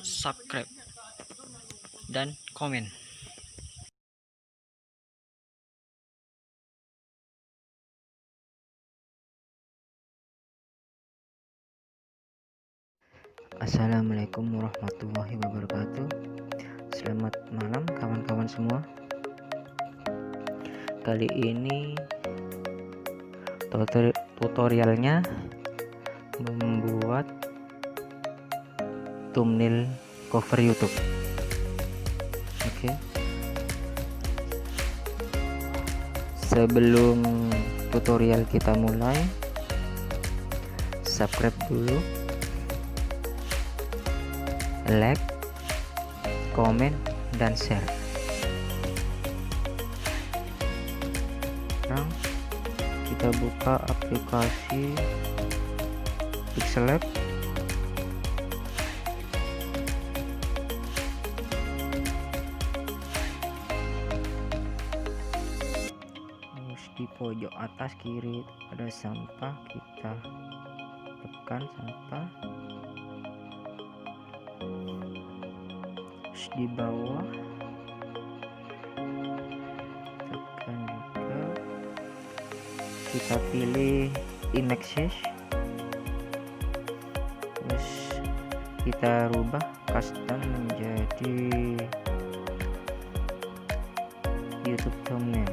subscribe, dan komen. Assalamualaikum warahmatullahi wabarakatuh. Selamat malam kawan-kawan semua. Kali ini tutorialnya membuat thumbnail cover YouTube. Oke. Sebelum tutorial kita mulai, subscribe dulu, like, komen, dan share. Sekarang kita buka aplikasi PixelLab. Terus di pojok atas kiri ada sampah, kita tekan sampah. Terus di bawah tekan juga, kita pilih images, terus kita rubah custom menjadi YouTube thumbnail.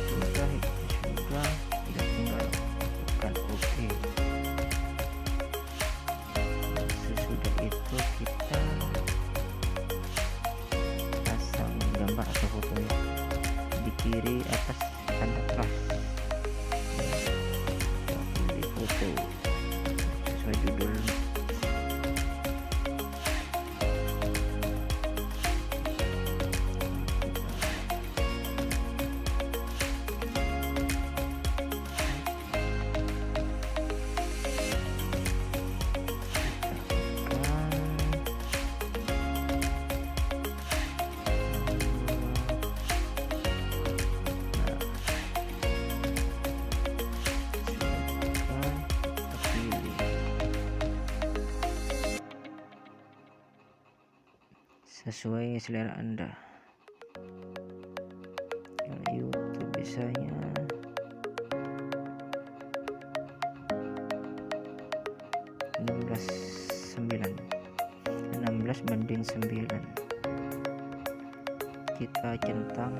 Sudah kita tinggal tekan OK. Sesudah itu kita pasang gambar atau foto di kiri atas tanda plus. Kita pilih foto sesuai judul. Sesuai selera Anda. Kalau YouTube biasanya 16:9. Kita centang,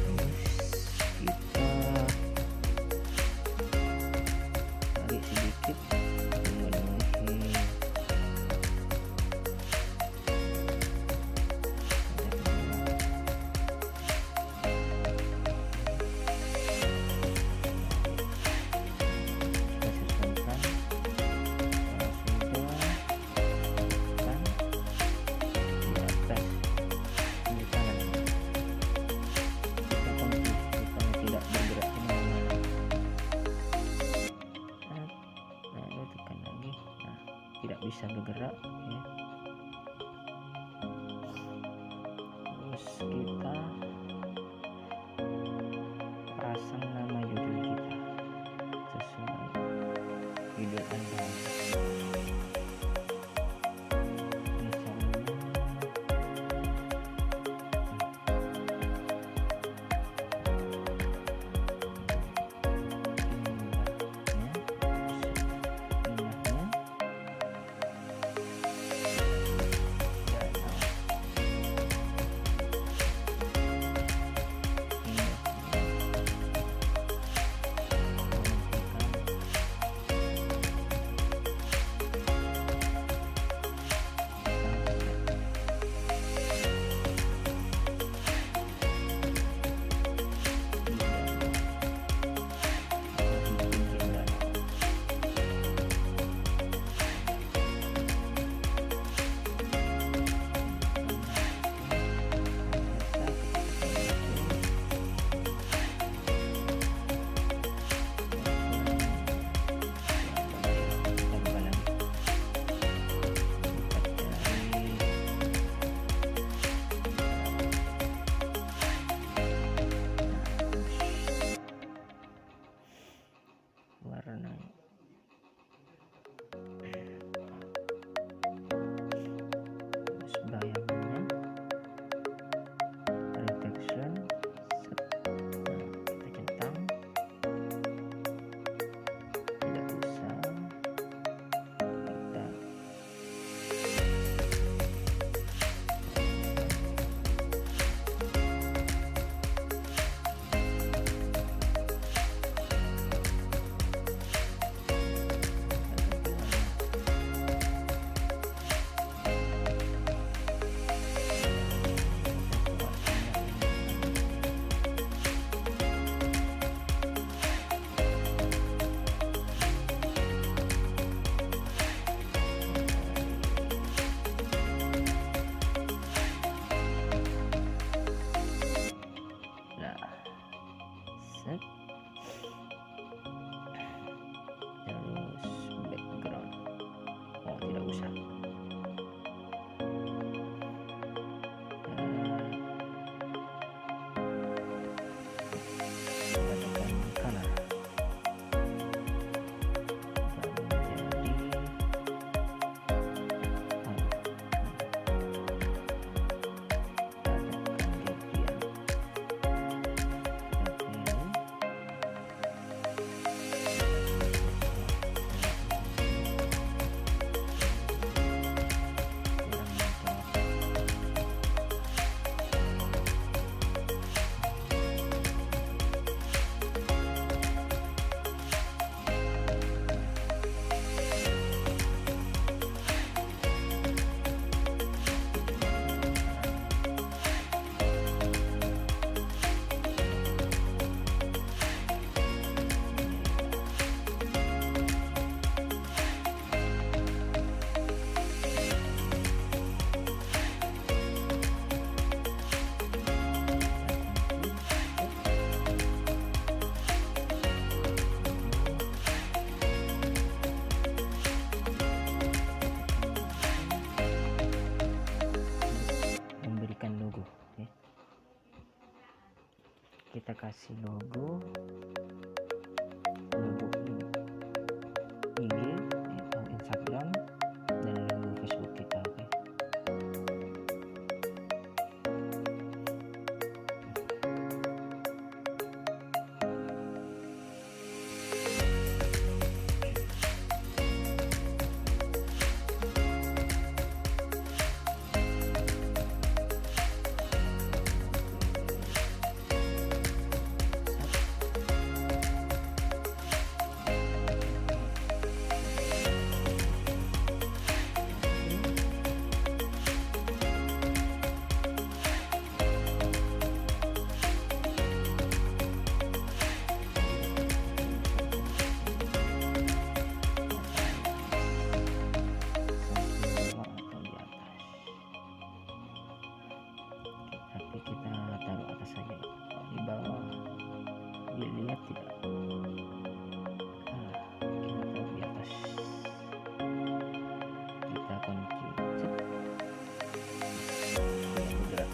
terus kita tarik sedikit memenuhi tidak bisa bergerak ya. Terus kita pasang nama judul kita sesuai judul Anda. warna terus bayangannya reflection set. Nah, kita centang, tidak usah kita set. Terus background, oh tidak usah. Kita tekan color dan menjadi logo. Oke. Kita kasih logo IG atau Instagram dan logo Facebook kita. Oke. Tapi kita taruh atas saja, di bawah dilihat tidak. Kita taruh di atas, kita kunci bergerak.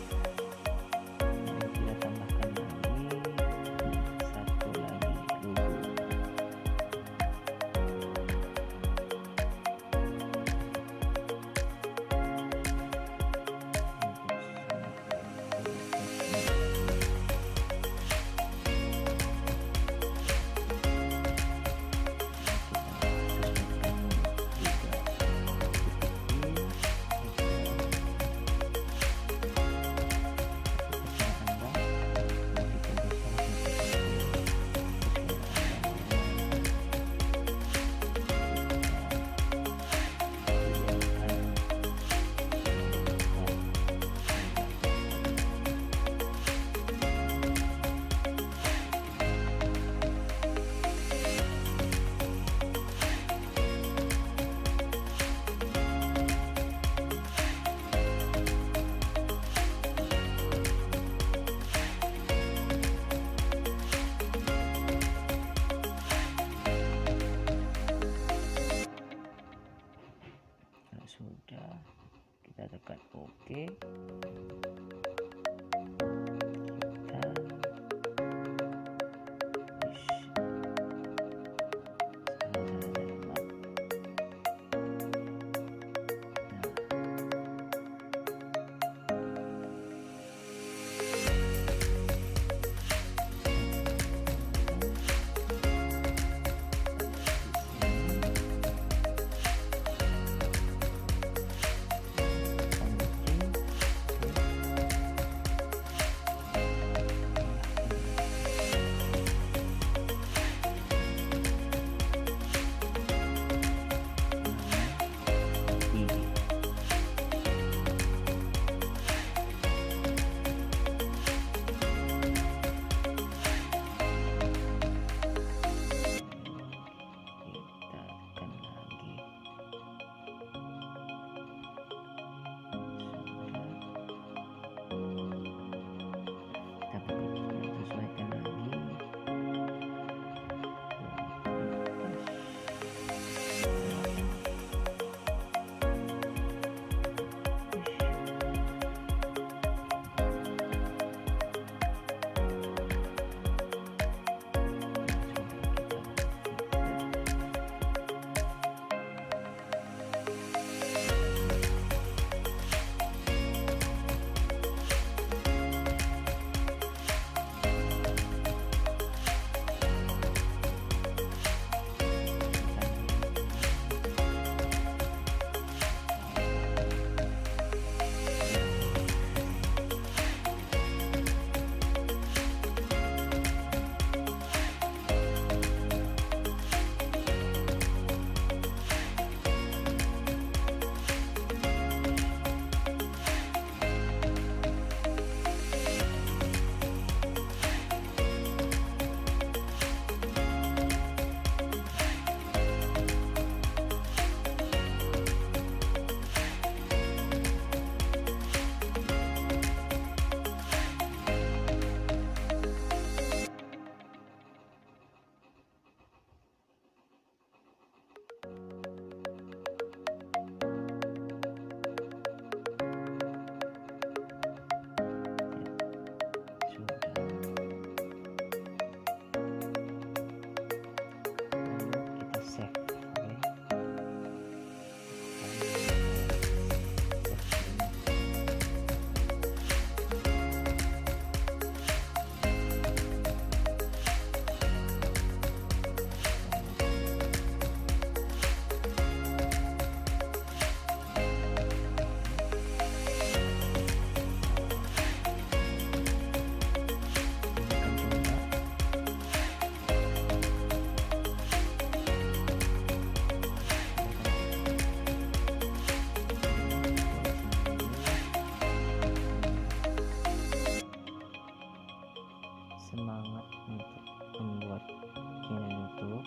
Dan kita tambahkan lagi satu lagi logo. Sudah, kita tekan OK. Kita untuk membuat channel YouTube